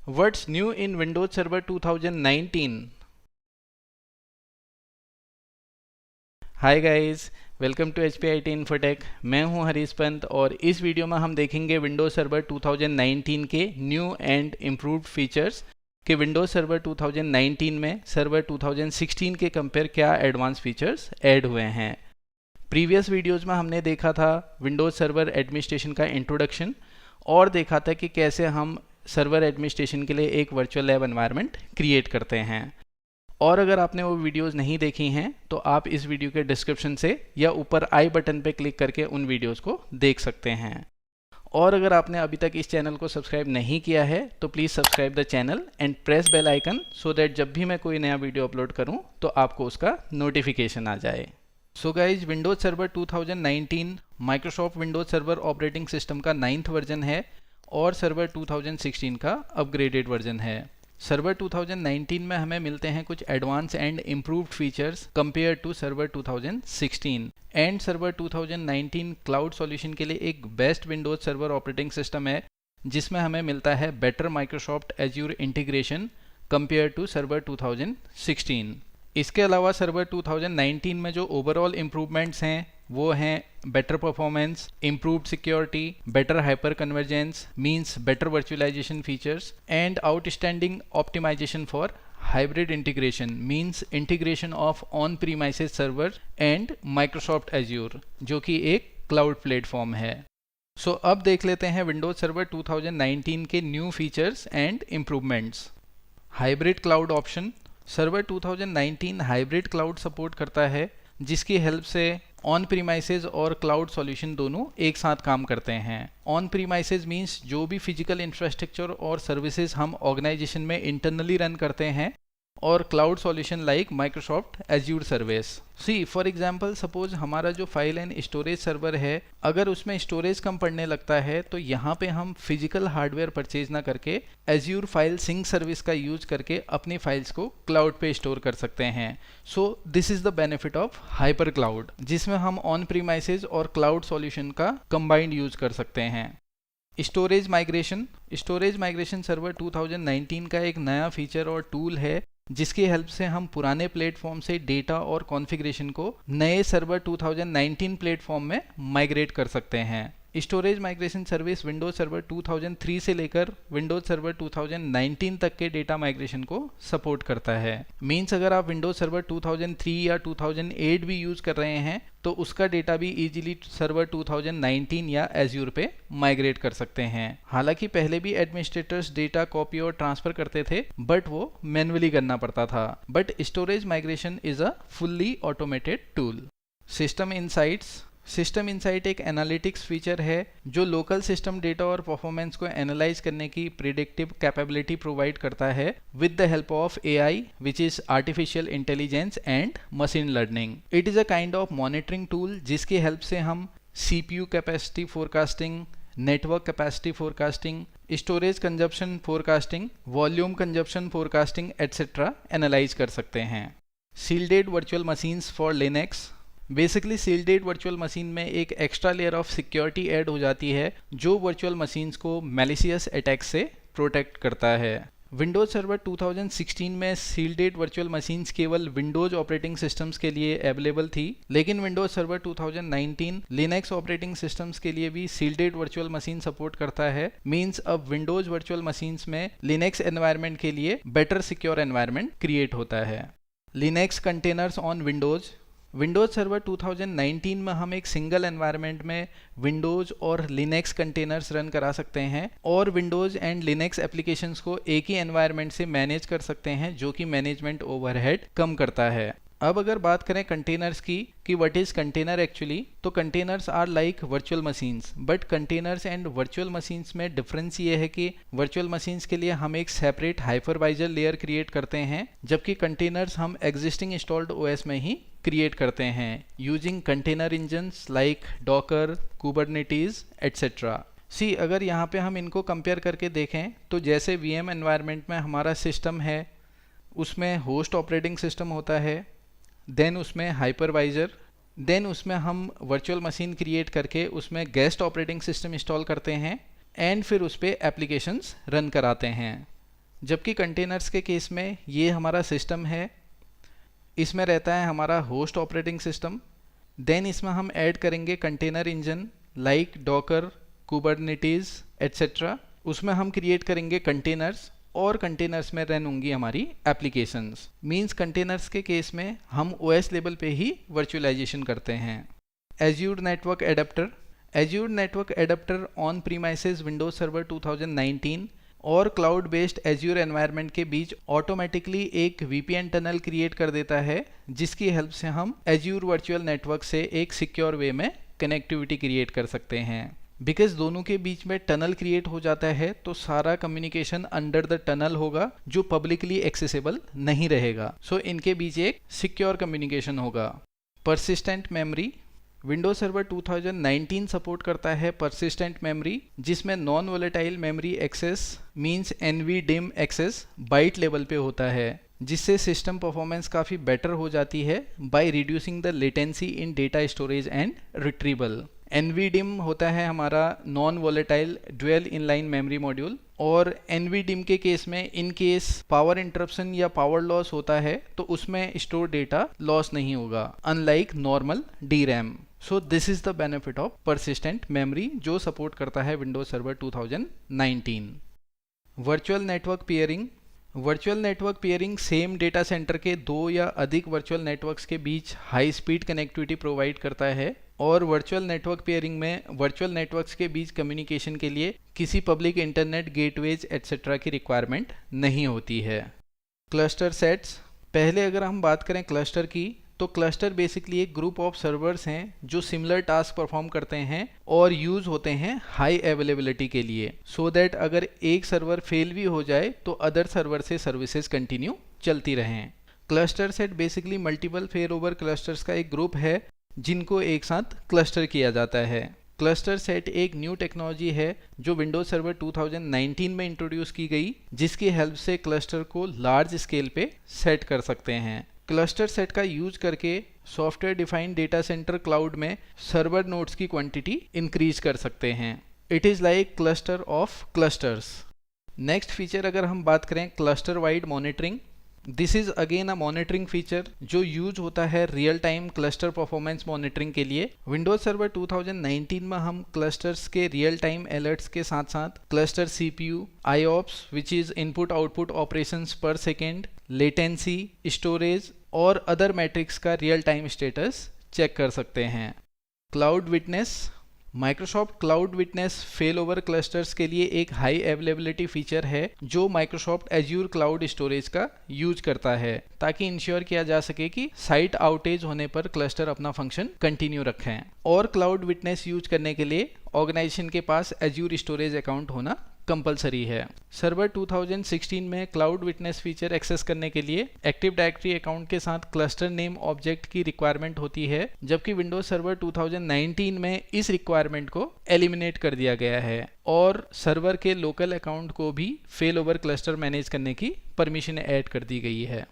What's new in Windows Server 2019? Hi guys, welcome to H P I T infotech. मैं हूं हरीश पंत और इस video में हम देखेंगे विंडोज सर्वर 2019 के न्यू एंड इम्प्रूव्ड फीचर्स कि विंडोज सर्वर 2019 में सर्वर 2016 के कंपेयर क्या एडवांस फीचर्स ऐड हुए हैं। प्रीवियस वीडियोस में हमने देखा था विंडोज सर्वर एडमिनिस्ट्रेशन का इंट्रोडक्शन और देखा था कि कैसे हम सर्वर एडमिनिस्ट्रेशन के लिए एक वर्चुअल लैब एनवायरनमेंट क्रिएट करते हैं। और अगर आपने वो वीडियोस नहीं देखी हैं तो आप इस वीडियो के डिस्क्रिप्शन से या ऊपर आई बटन पे क्लिक करके उन वीडियोस को देख सकते हैं। और अगर आपने अभी तक इस चैनल को सब्सक्राइब नहीं किया है तो please subscribe the channel and press bell icon so that जब भी मैं कोई नया वीडियो अपलोड करूं तो आपको उसका नोटिफिकेशन आ जाए। So guys, Windows server 2019 Microsoft Windows server operating system का 9th वर्जन है और सर्वर 2016 का अपग्रेडेड वर्जन है। सर्वर 2019 में हमें मिलते हैं कुछ advance and improved features compare to server 2016 and server 2019 cloud solution के लिए एक best Windows server operating system है जिसमें हमें मिलता है better Microsoft Azure integration compare to server 2016। इसके अलावा सर्वर 2019 में जो ओवरऑल इम्प्रूवमेंट्स हैं वो हैं better performance, improved security, better hyper convergence means better virtualization features and outstanding optimization for hybrid integration means integration of on premises server and Microsoft Azure जो कि एक क्लाउड प्लेटफॉर्म है। सो अब देख लेते हैं विंडोज सर्वर 2019 के new features and improvements. Hybrid cloud option. Server 2019 hybrid cloud support करता है जिसकी हेल्प से ऑन प्रीमाइसेस और क्लाउड सॉल्यूशन दोनों एक साथ काम करते हैं। ऑन प्रीमाइसेस मींस जो भी फिजिकल इंफ्रास्ट्रक्चर और सर्विसेज हम ऑर्गेनाइजेशन में इंटरनली रन करते हैं और cloud solution like Microsoft Azure service. See for example suppose हमारा जो फाइल एंड स्टोरेज सर्वर है अगर उसमें स्टोरेज कम पड़ने लगता है तो यहाँ पे हम फिजिकल हार्डवेयर परचेज ना करके एज्यूर फाइल सिंक सर्विस का यूज करके अपनी फाइल्स को क्लाउड पे स्टोर कर सकते हैं। So this is the benefit of hyper cloud जिसमें हम ऑन प्रीमाइसेस और क्लाउड सॉल्यूशन का कंबाइंड यूज कर सकते हैं। Storage migration. Storage migration server 2019 का एक नया फीचर और टूल है जिसकी हेल्प से हम पुराने प्लेटफॉर्म से डेटा और कॉन्फ़िगरेशन को नए सर्वर 2019 प्लेटफॉर्म में माइग्रेट कर सकते हैं। Storage migration service Windows server 2003 से लेकर विंडोज सर्वर 2019 तक के डेटा माइग्रेशन को सपोर्ट करता है। मींस अगर आप विंडोज सर्वर 2003 या 2008 भी यूज कर रहे हैं तो उसका डेटा भी इजीली सर्वर 2019 या एज्यूर पे माइग्रेट कर सकते हैं। हालांकि पहले भी एडमिनिस्ट्रेटर्स डेटा कॉपी और ट्रांसफर करते थे बट वो मैन्युअली करना पड़ता था। But storage migration is a fully automated tool. System insights. System insight एक एनालिटिक्स फीचर है जो लोकल सिस्टम डेटा और परफॉर्मेंस को एनालाइज करने की प्रिडिक्टिव कैपेबिलिटी प्रोवाइड करता है with the help of AI which is artificial intelligence and machine learning. It is a kind of monitoring tool जिसकी हेल्प से हम CPU capacity forecasting, network capacity forecasting, storage consumption forecasting, volume consumption forecasting etcetera analyse कर सकते हैं। Shielded virtual machines for Linux. Basically shielded virtual machine में एक extra layer of security add हो जाती है जो वर्चुअल मशीन्स को मैलिशियस अटैक से प्रोटेक्ट करता है। विंडोज सर्वर 2016 में सील्डेड वर्चुअल मशीन्स केवल विंडोज ऑपरेटिंग सिस्टम्स के लिए अवेलेबल थी, लेकिन Windows server 2019 Linux operating systems के लिए भी सील्डेड वर्चुअल मशीन सपोर्ट करता है। मींस अब विंडोज वर्चुअल मशीन्स में लिनक्स एनवायरनमेंट के लिए बेटर सिक्योर एनवायरनमेंट क्रिएट होता है। Linux containers on Windows. Windows server 2019 में हम एक सिंगल एनवायरनमेंट में विंडोज और लिनक्स कंटेनर्स रन करा सकते हैं और विंडोज एंड लिनक्स एप्लीकेशंस को एक ही एनवायरनमेंट से मैनेज कर सकते हैं जो कि मैनेजमेंट ओवरहेड कम करता है। अब अगर बात करें कंटेनर्स की कि व्हाट इज कंटेनर एक्चुअली, तो containers are like virtual machines but containers and virtual machines में डिफरेंस ये है कि वर्चुअल मशीन्स के लिए हम एक सेपरेट हाइपरवाइजर लेयर क्रिएट करते हैं जबकि कंटेनर्स हम एग्जिस्टिंग इंस्टॉल्ड ओएस में ही क्रिएट करते हैं using container engines like Docker, Kubernetes etcetera. See अगर यहाँ पे हम इनको कंपेयर करके देखें तो जैसे वीएम एनवायरनमेंट में हमारा सिस्टम है उसमें होस्ट ऑपरेटिंग सिस्टम होता है, देन उसमें हाइपरवाइजर, देन उसमें हम वर्चुअल मशीन क्रिएट करके उसमें गेस्ट ऑपरेटिंग सिस्टम इंस्टॉल करते हैं एंड फिर उस पर एप्लीकेशंस रन कराते हैं। जबकि कंटेनर्स के केस में ये हमारा सिस्टम है, इसमें रहता है हमारा होस्ट ऑपरेटिंग सिस्टम, देन इसमें हम ऐड करेंगे container engine like Docker, Kubernetes etcetera. उसमें हम क्रिएट करेंगे कंटेनर्स और कंटेनर्स में रन होंगी हमारी एप्लीकेशंस। मींस कंटेनर्स के केस में हम ओएस लेवल पे ही वर्चुअलाइजेशन करते हैं। Azure network adapter, Azure network adapter on premises Windows server 2019 और क्लाउड बेस्ड एज्यूर एनवायरनमेंट के बीच ऑटोमेटिकली एक वीपीएन टनल क्रिएट कर देता है, जिसकी हेल्प से हम एज्यूर वर्चुअल नेटवर्क से एक सिक्योर वे में कनेक्टिविटी क्रिएट कर सकते हैं। बिकॉज दोनों के बीच में टनल क्रिएट हो जाता है तो सारा कम्युनिकेशन अंडर द टनल होगा जो पब्लिकली एक्सेसिबल नहीं रहेगा। सो इनके बीच एक सिक्योर कम्युनिकेशन होगा। Persistent memory, Windows server 2019 support करता है परसिस्टेंट मेमोरी, जिसमें non volatile memory access means NVDIMM access byte level पे होता है, जिससे सिस्टम परफॉर्मेंस काफ़ी बेटर हो जाती है by reducing the latency in data storage and retrieval. NVDIMM होता है हमारा non volatile dual inline memory module, और NVDIMM के केस में इन केस पावर इंटरप्शन या पावर लॉस होता है तो उसमें स्टोर डेटा लॉस नहीं होगा, unlike normal DRAM। So this is the benefit of persistent memory जो सपोर्ट करता है Windows server 2019। Virtual network pairing, virtual network pairing same data centre के दो या अधिक वर्चुअल नेटवर्क्स के बीच हाई स्पीड कनेक्टिविटी प्रोवाइड करता है, और वर्चुअल नेटवर्क पेयरिंग में वर्चुअल नेटवर्क्स के बीच कम्युनिकेशन के लिए किसी पब्लिक इंटरनेट गेटवेज एट्सेट्रा की रिक्वायरमेंट नहीं होती है। क्लस्टर सेट्स, पहले अगर हम बात करें क्लस्टर की तो क्लस्टर बेसिकली एक ग्रुप ऑफ सर्वर्स हैं जो सिमिलर टास्क परफॉर्म करते हैं और यूज होते हैं हाई अवेलेबिलिटी के लिए, सो दैट अगर एक सर्वर फेल भी हो जाए तो अदर सर्वर से सर्विसेज कंटिन्यू चलती रहें। Cluster set basically multiple fail over clusters का एक ग्रुप है जिनको एक साथ क्लस्टर किया जाता है। क्लस्टर सेट एक न्यू टेक्नोलॉजी है जो विंडोज सर्वर 2019 में इंट्रोड्यूस की गई, जिसकी हेल्प से क्लस्टर को लार्ज स्केल पे सेट कर सकते हैं। क्लस्टर सेट का यूज करके software defined data centre cloud में सर्वर नोड्स की क्वांटिटी इंक्रीज कर सकते हैं। It is like cluster of clusters. Next feature अगर हम बात करें cluster wide monitoring, this is again a monitoring feature जो यूज होता है real time cluster performance monitoring के लिए। विंडोज सर्वर 2019 में हम क्लस्टर्स के रियल टाइम अलर्ट्स के साथ साथ cluster CPU, IOPS which is input output operations पर सेकेंड, लेटेंसी, स्टोरेज और अदर मैट्रिक्स का रियल टाइम स्टेटस चेक कर सकते हैं। Cloud witness, Microsoft cloud witness fail over clusters के लिए एक हाई अवेलेबिलिटी फीचर है जो माइक्रोसॉफ्ट एज्यूर क्लाउड स्टोरेज का यूज करता है ताकि इंश्योर किया जा सके कि साइट आउटेज होने पर क्लस्टर अपना फंक्शन कंटिन्यू रखें। और क्लाउड विटनेस यूज करने के लिए ऑर्गेनाइजेशन के पास एज्यूर स्टोरेज अकाउंट होना कंपलसरी है। सर्वर 2016 में क्लाउड विटनेस फीचर एक्सेस करने के लिए एक्टिव डायरेक्टरी अकाउंट के साथ क्लस्टर नेम ऑब्जेक्ट की रिक्वायरमेंट होती है, जबकि विंडोज सर्वर 2019 में इस रिक्वायरमेंट को एलिमिनेट कर दिया गया है और सर्वर के लोकल अकाउंट को भी फेल ओवर क्लस्टर मैनेज करने की परमिशन ऐड कर दी गई है।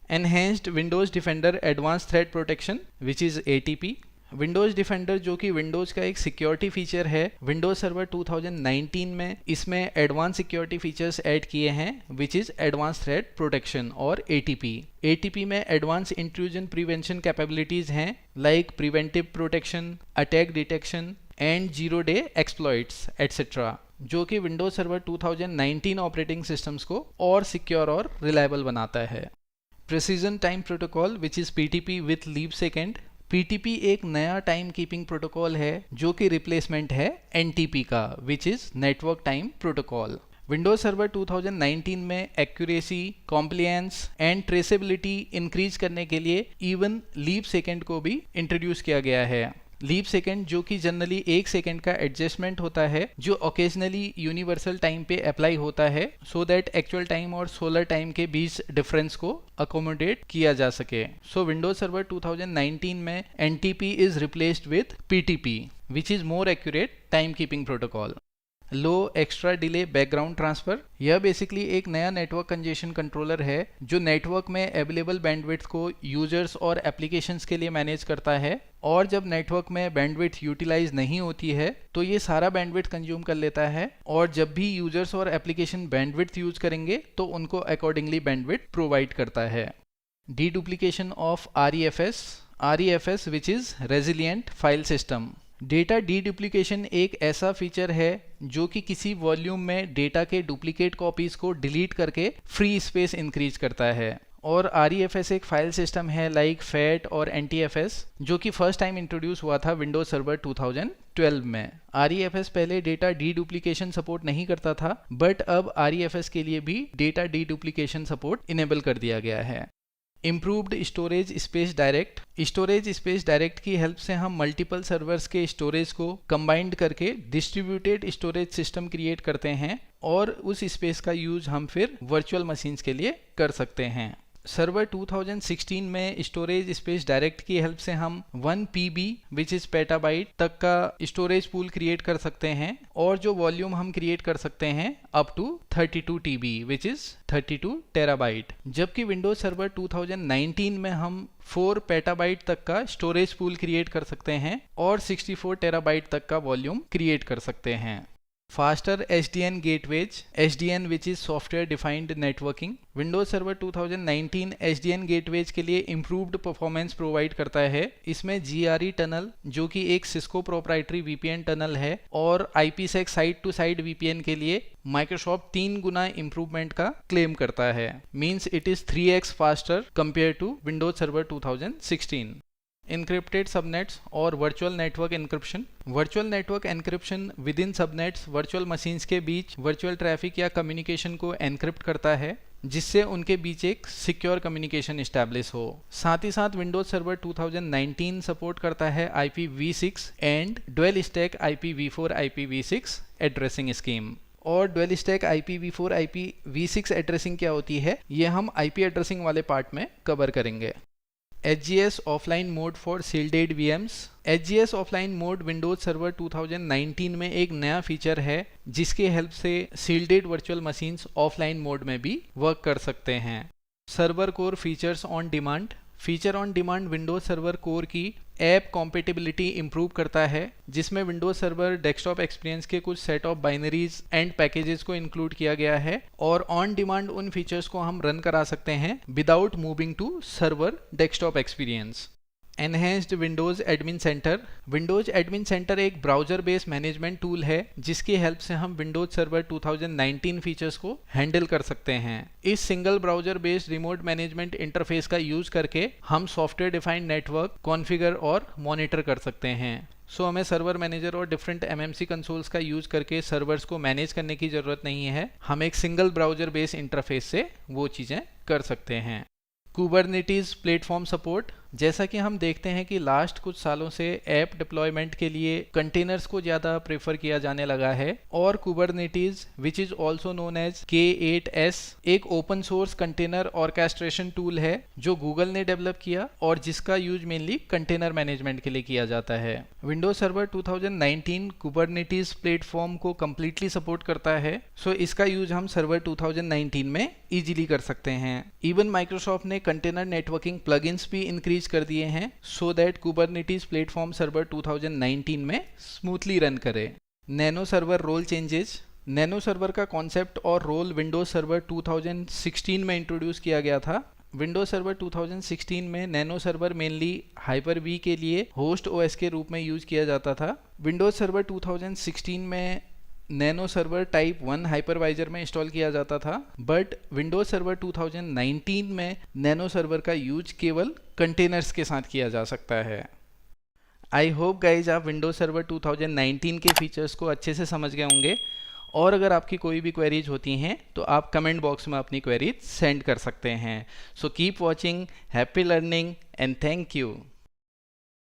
Enhanced Windows defender advance threat protection which is ATP। Windows defender जो कि विंडोज का एक सिक्योरिटी फीचर है, विंडोज सर्वर 2019 में इसमें एडवांस सिक्योरिटी फीचर्स ऐड किए हैं which is advance threat protection और ATP में एडवांस इंट्रूजन प्रिवेंशन कैपेबिलिटीज हैं like preventive protection, attack detection and 0 day exploits etcetera, जो कि विंडोज सर्वर 2019 ऑपरेटिंग सिस्टम्स को और सिक्योर और रिलायबल बनाता है। Precision time protocol which is PTP with leap second. PTP एक नया टाइम कीपिंग प्रोटोकॉल है जो कि रिप्लेसमेंट है NTP का which is network time protocol. Windows server 2019 में accuracy, compliance and traceability increase करने के लिए इवन लीप सेकेंड को भी इंट्रोड्यूस किया गया है। लीप सेकेंड जो कि जनरली 1 सेकेंड का एडजस्टमेंट होता है जो ओकेजनली यूनिवर्सल टाइम पे अप्लाई होता है सो दैट एक्चुअल टाइम और सोलर टाइम के बीच डिफरेंस को अकोमोडेट किया जा सके। सो विंडोज सर्वर 2019 में NTP is replaced with PTP which is more accurate time keeping protocol. Low extra delay background transfer. यह बेसिकली एक नया नेटवर्क कंजेशन कंट्रोलर है जो नेटवर्क में अवेलेबल बैंडविड्थ को यूजर्स और एप्लीकेशंस के लिए मैनेज करता है, और जब नेटवर्क में बैंडविड्थ यूटिलाइज नहीं होती है तो ये सारा बैंडविड्थ कंज्यूम कर लेता है, और जब भी यूजर्स और एप्लीकेशन बैंडविड्थ यूज करेंगे तो उनको अकॉर्डिंगली बैंडविड्थ प्रोवाइड करता है। Deduplication of REFS which is resilient file system. Data deduplication एक ऐसा फीचर है जो कि किसी वॉल्यूम में डेटा के डुप्लीकेट कॉपीज को डिलीट करके फ्री स्पेस इंक्रीज करता है। और REFS एक फाइल सिस्टम है लाइक FAT और NTFS जो कि फर्स्ट टाइम इंट्रोड्यूस हुआ था विंडोज सर्वर 2012 में। REFS पहले डेटा डीडुप्लीकेशन सपोर्ट नहीं करता था, बट अब REFS के लिए भी डेटा डीडुप्लीकेशन सपोर्ट इनेबल कर दिया गया है। Improved storage space direct. Storage space direct की हेल्प से हम मल्टीपल सर्वर्स के स्टोरेज को कंबाइंड करके डिस्ट्रीब्यूटेड स्टोरेज सिस्टम क्रिएट करते हैं, और उस स्पेस का यूज हम फिर वर्चुअल मशीन्स के लिए कर सकते हैं। सर्वर 2016 में स्टोरेज स्पेस डायरेक्ट की हेल्प से हम 1 PB विच इज पेटाबाइट तक का स्टोरेज पूल क्रिएट कर सकते हैं, और जो वॉल्यूम हम क्रिएट कर सकते हैं up to 32 TB which is 32 terabyte. जबकि विंडोज सर्वर 2019 में हम 4 पेटाबाइट तक का स्टोरेज पूल क्रिएट कर सकते हैं और 64 टेराबाइट तक का वॉल्यूम क्रिएट कर सकते हैं। Faster SDN gateways, SDN which is software defined networking. Windows server 2019 SDN gateways के लिए इम्प्रूव्ड परफॉर्मेंस प्रोवाइड करता है। इसमें GRE टनल जो कि एक सिस्को प्रोप्राइटरी VPN टनल है, और IPsec site to site VPN के लिए माइक्रोसॉफ्ट 3 गुना इम्प्रूवमेंट का क्लेम करता है। Means it is 3x faster compare to Windows server 2016। Encrypted subnets और virtual network encryption. Virtual network encryption within subnets virtual machines के बीच वर्चुअल ट्रैफिक या कम्युनिकेशन को एनक्रिप्ट करता है, जिससे उनके बीच एक सिक्योर कम्युनिकेशन इस्टेब्लिश हो। साथ ही साथ विंडोज सर्वर 2019 सपोर्ट करता है IPv6 and dual stack IPv4 IPv6 addressing scheme. और dual stack IPv4 IPv6 addressing क्या होती है, ये हम IP एड्रेसिंग वाले पार्ट में कवर करेंगे। HGS offline mode for shielded VMs। HGS offline mode Windows server 2019 में एक नया फीचर है जिसकी हेल्प से shielded virtual machines offline mode में भी वर्क कर सकते हैं। Server core features on demand. Feature on demand Windows server core की ऐप कॉम्पेटिबिलिटी इंप्रूव करता है, जिसमें विंडोज सर्वर डेस्कटॉप एक्सपीरियंस के कुछ set of binaries and packages को इंक्लूड किया गया है, और ऑन डिमांड उन फीचर्स को हम रन करा सकते हैं without moving to server desktop experience. Enhanced Windows admin center. Windows admin center एक ब्राउजर बेस्ड मैनेजमेंट टूल है जिसकी हेल्प से हम विंडोज सर्वर 2019 फीचर्स को हैंडल कर सकते हैं। इस single browser based remote management interface का यूज करके हम सॉफ्टवेयर डिफाइंड नेटवर्क कॉन्फ़िगर और मॉनिटर कर सकते हैं। सो हमें सर्वर मैनेजर और डिफरेंट MMC कंसोल्स का यूज करके सर्वर्स को मैनेज करने की जरूरत नहीं है, हम एक सिंगल ब्राउजर बेस्ड इंटरफेस से वो चीज़ें कर सकते हैं। Kubernetes platform support. जैसा कि हम देखते हैं कि लास्ट कुछ सालों से ऐप डिप्लॉयमेंट के लिए कंटेनर्स को ज़्यादा प्रेफर किया जाने लगा है, और Kubernetes which is also known as K8s एक open source container orchestration tool है जो गूगल ने डेवलप किया और जिसका यूज मेनली कंटेनर मैनेजमेंट के लिए किया जाता है। विंडोज सर्वर 2019 कुबरनेटिस प्लेटफॉर्म को कम्प्लीटली सपोर्ट करता है, सो इसका यूज हम सर्वर 2019 में ईजिली कर सकते हैं। इवन माइक्रोसॉफ्ट ने कंटेनर नेटवर्किंग प्लगइन्स भी इंक्रीज कर दिए हैं so that Kubernetes platform server 2019 में स्मूथली रन करे। Nano server role changes. Nano server का कॉन्सेप्ट और रोल विंडोज सर्वर 2016 में इंट्रोड्यूस किया गया था। विंडोज सर्वर 2016 में नैनो सर्वर मेनली हाइपर-V के लिए होस्ट OS के रूप में यूज किया जाता था। विंडोज सर्वर 2016 में नैनो सर्वर टाइप 1 हाइपरवाइजर में इंस्टॉल किया जाता था, बट विंडोज सर्वर 2019 में नैनो सर्वर का यूज केवल कंटेनर्स के साथ किया जा सकता है। आई होप गाइज आप विंडोज सर्वर 2019 के फीचर्स को अच्छे से समझ गए होंगे, और अगर आपकी कोई भी क्वेरीज होती हैं तो आप कमेंट बॉक्स में अपनी क्वेरीज सेंड कर सकते हैं। So keep watching, happy learning and thank you.